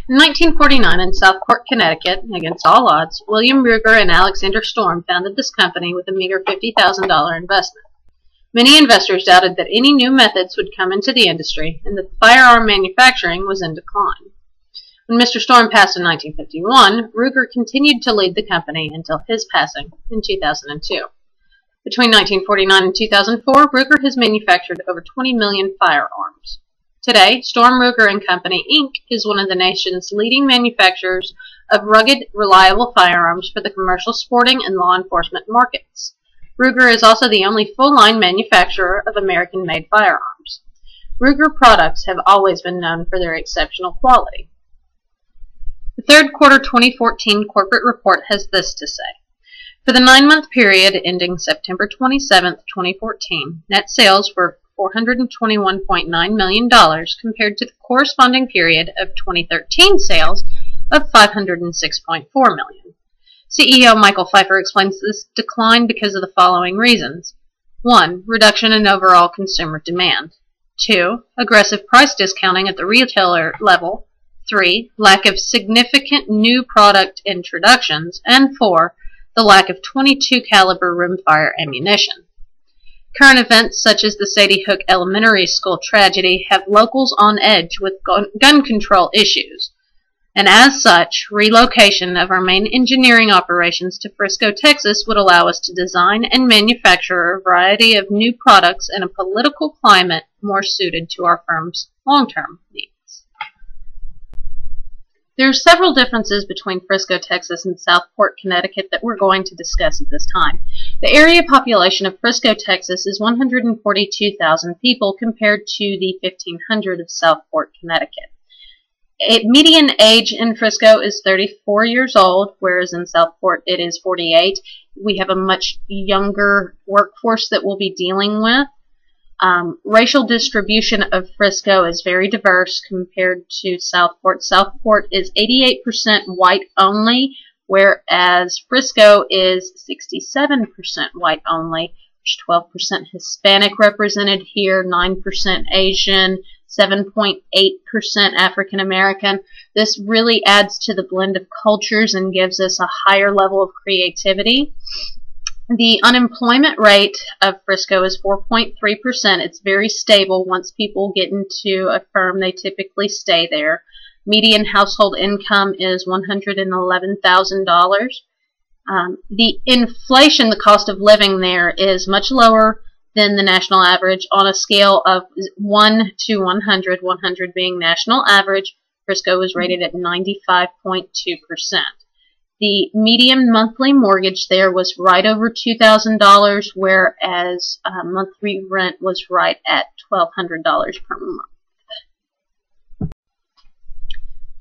In 1949, in Southport, Connecticut, against all odds, William Ruger and Alexander Storm founded this company with a meager $50,000 investment. Many investors doubted that any new methods would come into the industry and that firearm manufacturing was in decline. When Mr. Storm passed in 1951, Ruger continued to lead the company until his passing in 2002. Between 1949 and 2004, Ruger has manufactured over 20 million firearms. Today, Storm Ruger & Company, Inc. is one of the nation's leading manufacturers of rugged, reliable firearms for the commercial, sporting, and law enforcement markets. Ruger is also the only full-line manufacturer of American-made firearms. Ruger products have always been known for their exceptional quality. The third quarter 2014 corporate report has this to say. For the 9-month period ending September 27, 2014, net sales were $421.9 million compared to the corresponding period of 2013 sales of $506.4 million. CEO Michael Pfeiffer explains this decline because of the following reasons. 1. Reduction in overall consumer demand. 2. Aggressive price discounting at the retailer level. 3. Lack of significant new product introductions. And 4. The lack of .22 caliber rimfire ammunition. Current events such as the Sadie Hook Elementary School tragedy have locals on edge with gun control issues, and as such, relocation of our main engineering operations to Frisco, Texas would allow us to design and manufacture a variety of new products in a political climate more suited to our firm's long-term needs. There are several differences between Frisco, Texas and Southport, Connecticut that we're going to discuss at this time. The area population of Frisco, Texas is 142,000 people compared to the 1,500 of Southport, Connecticut. Median age in Frisco is 34 years old, whereas in Southport it is 48. We have a much younger workforce that we'll be dealing with. Racial distribution of Frisco is very diverse compared to Southport. Southport is 88% white only, whereas Frisco is 67% white only. There's 12% Hispanic represented here, 9% Asian, 7.8% African American. This really adds to the blend of cultures and gives us a higher level of creativity. The unemployment rate of Frisco is 4.3%. It's very stable. Once people get into a firm, they typically stay there. Median household income is $111,000. The inflation, the cost of living there, is much lower than the national average on a scale of 1 to 100, 100 being national average. Frisco is rated at 95.2%. The median monthly mortgage there was right over $2,000, whereas monthly rent was right at $1,200 per month.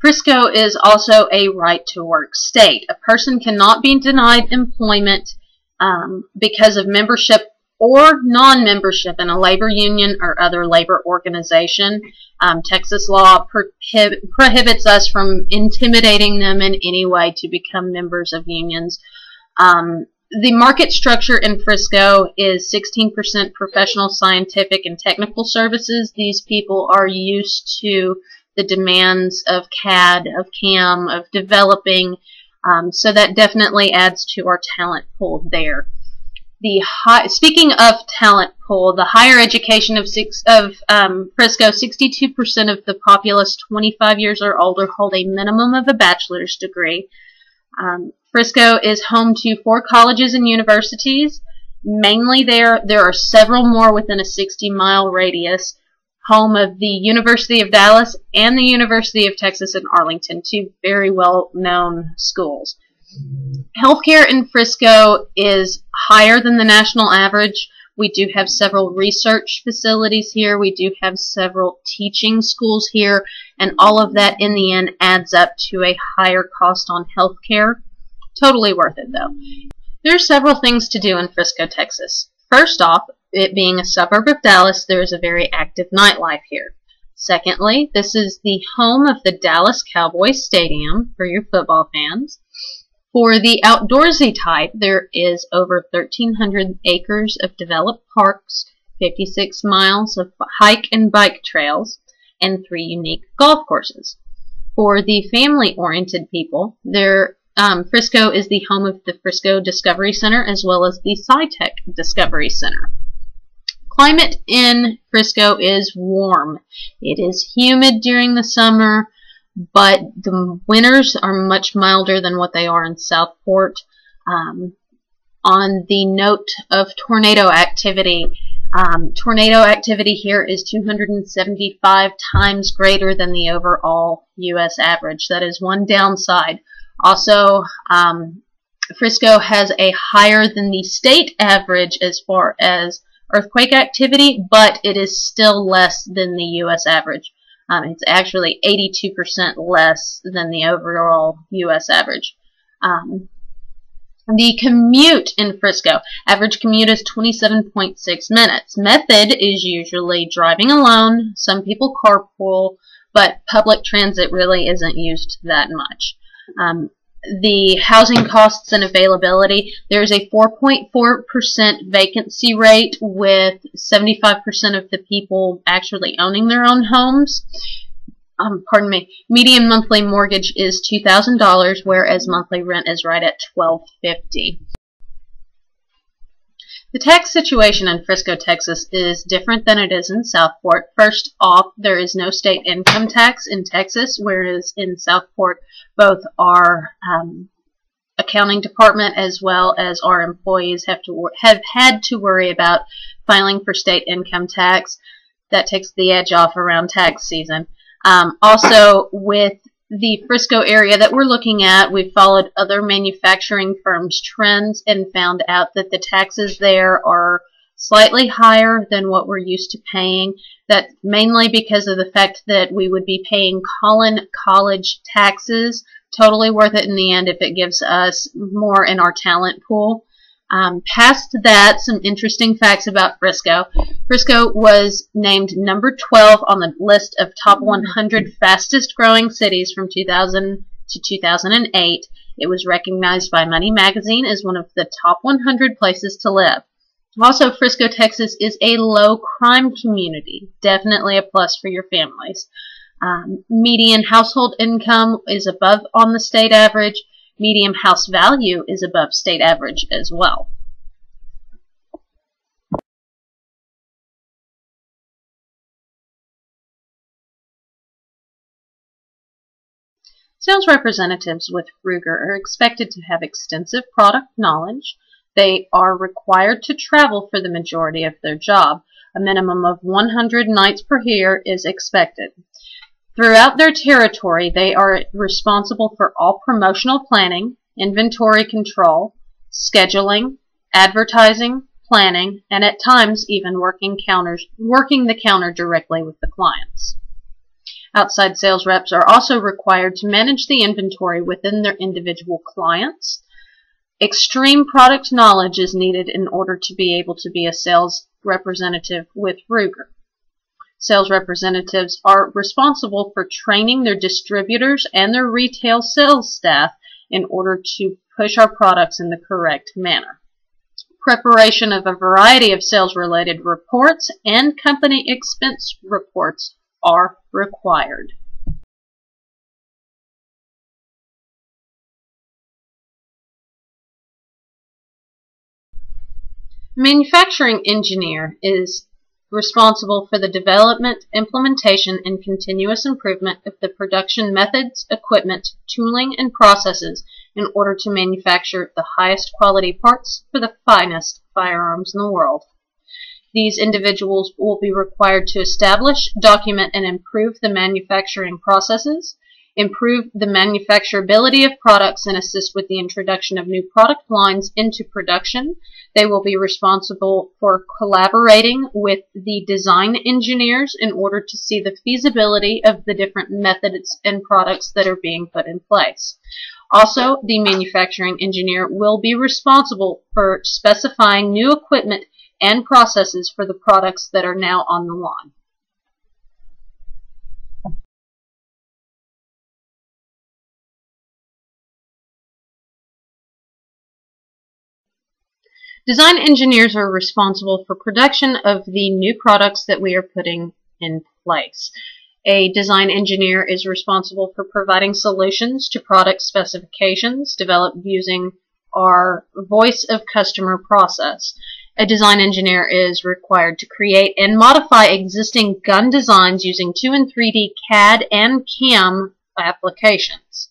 Frisco is also a right-to-work state. A person cannot be denied employment because of membership or non-membership in a labor union or other labor organization. Texas law prohibits us from intimidating them in any way to become members of unions. The market structure in Frisco is 16% professional, scientific, and technical services. These people are used to the demands of CAD, of CAM, of developing, so that definitely adds to our talent pool there. Speaking of talent pool, the higher education of Frisco, 62% of the populace 25 years or older hold a minimum of a bachelor's degree. Frisco is home to 4 colleges and universities. Mainly there are several more within a 60-mile radius. Home of the University of Dallas and the University of Texas in Arlington, 2 very well-known schools. Healthcare in Frisco is higher than the national average. We do have several research facilities here. We do have several teaching schools here, and all of that in the end adds up to a higher cost on healthcare. Totally worth it, though. There are several things to do in Frisco, Texas. First off, it being a suburb of Dallas, there is a very active nightlife here. Secondly, this is the home of the Dallas Cowboys Stadium for your football fans. For the outdoorsy type, there is over 1,300 acres of developed parks, 56 miles of hike and bike trails, and 3 unique golf courses. For the family-oriented people, Frisco is the home of the Frisco Discovery Center as well as the SciTech Discovery Center. Climate in Frisco is warm. It is humid during the summer, but the winters are much milder than what they are in Southport. On the note of tornado activity here is 275 times greater than the overall U.S. average. That is one downside. Also, Frisco has a higher than the state average as far as earthquake activity, but it is still less than the U.S. average. It's actually 82% less than the overall U.S. average. The commute in Frisco, average commute is 27.6 minutes. Method is usually driving alone. Some people carpool, but public transit really isn't used that much. The housing costs and availability, there's a 4.4% vacancy rate with 75% of the people actually owning their own homes. Median monthly mortgage is $2,000, whereas monthly rent is right at $1,250. The tax situation in Frisco, Texas is different than it is in Southport. First off, there is no state income tax in Texas, whereas in Southport, both our accounting department as well as our employees have had to worry about filing for state income tax. That takes the edge off around tax season. Also, with the Frisco area that we're looking at, we followed other manufacturing firms' trends and found out that the taxes there are slightly higher than what we're used to paying. That mainly because of the fact that we would be paying Collin College taxes. Totally worth it in the end if it gives us more in our talent pool. Past that, some interesting facts about Frisco. Frisco was named number 12 on the list of top 100 fastest growing cities from 2000 to 2008. It was recognized by Money Magazine as one of the top 100 places to live. Also, Frisco, Texas is a low crime community. Definitely a plus for your families. Median household income is above on the state average. Median house value is above state average as well. Sales representatives with Ruger are expected to have extensive product knowledge. They are required to travel for the majority of their job. A minimum of 100 nights per year is expected. Throughout their territory, they are responsible for all promotional planning, inventory control, scheduling, advertising, planning, and at times even working the counter directly with the clients. Outside sales reps are also required to manage the inventory within their individual clients. Extreme product knowledge is needed in order to be able to be a sales representative with Ruger. Sales representatives are responsible for training their distributors and their retail sales staff in order to push our products in the correct manner. Preparation of a variety of sales-related reports and company expense reports are required. Manufacturing engineer is responsible for the development, implementation, and continuous improvement of the production methods, equipment, tooling, and processes in order to manufacture the highest quality parts for the finest firearms in the world. These individuals will be required to establish, document, and improve the manufacturing processes, improve the manufacturability of products, and assist with the introduction of new product lines into production. They will be responsible for collaborating with the design engineers in order to see the feasibility of the different methods and products that are being put in place. Also, the manufacturing engineer will be responsible for specifying new equipment and processes for the products that are now on the line. Design engineers are responsible for production of the new products that we are putting in place. A design engineer is responsible for providing solutions to product specifications developed using our voice of customer process. A design engineer is required to create and modify existing gun designs using 2 and 3D CAD and CAM applications.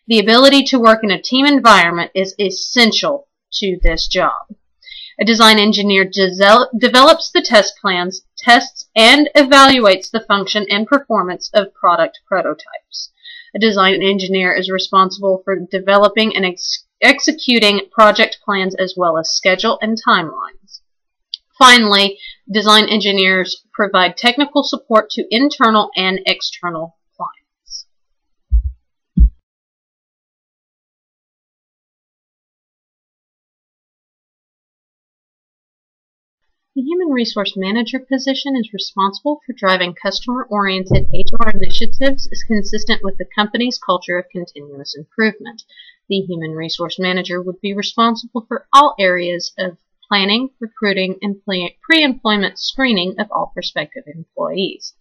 The ability to work in a team environment is essential to this job. A design engineer develops the test plans, tests, and evaluates the function and performance of product prototypes. A design engineer is responsible for developing and executing project plans as well as schedule and timelines. Finally, design engineers provide technical support to internal and external clients. The Human Resource Manager position is responsible for driving customer-oriented HR initiatives as consistent with the company's culture of continuous improvement. The Human Resource Manager would be responsible for all areas of planning, recruiting, and pre-employment screening of all prospective employees.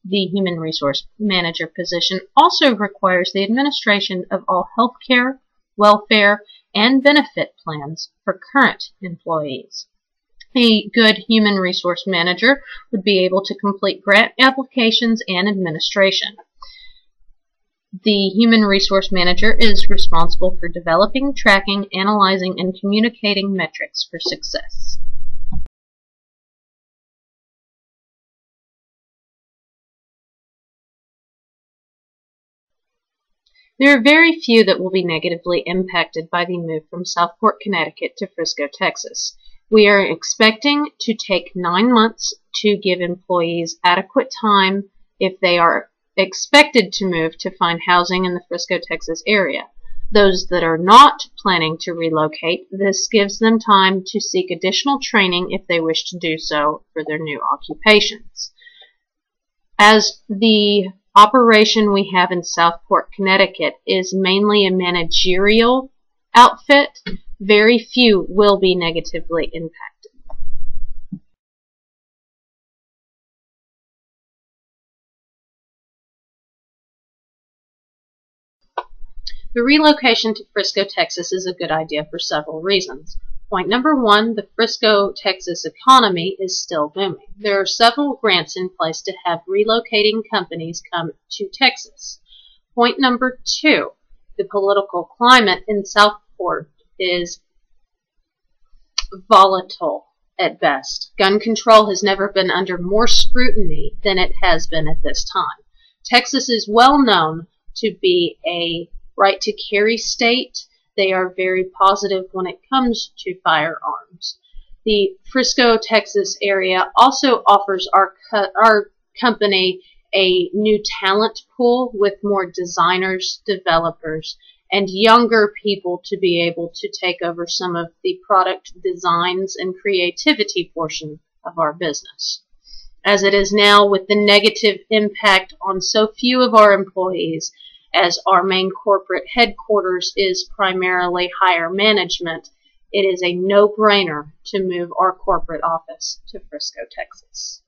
The Human Resource Manager position also requires the administration of all healthcare, welfare, and benefit plans for current employees. A good human resource manager would be able to complete grant applications and administration. The human resource manager is responsible for developing, tracking, analyzing, and communicating metrics for success. There are very few that will be negatively impacted by the move from Southport, Connecticut to Frisco, Texas. We are expecting to take 9 months to give employees adequate time if they are expected to move to find housing in the Frisco, Texas area. Those that are not planning to relocate, this gives them time to seek additional training if they wish to do so for their new occupations. As the operation we have in Southport, Connecticut is mainly a managerial outfit, very few will be negatively impacted. The relocation to Frisco, Texas is a good idea for several reasons. Point number 1, the Frisco, Texas economy is still booming. There are several grants in place to have relocating companies come to Texas. Point number 2, the political climate in Southport is volatile at best. Gun control has never been under more scrutiny than it has been at this time. Texas is well known to be a right to carry state. They are very positive when it comes to firearms. The Frisco, Texas area also offers our company a new talent pool with more designers, developers, and younger people to be able to take over some of the product designs and creativity portion of our business. As it is now, with the negative impact on so few of our employees, as our main corporate headquarters is primarily higher management, it is a no-brainer to move our corporate office to Frisco, Texas.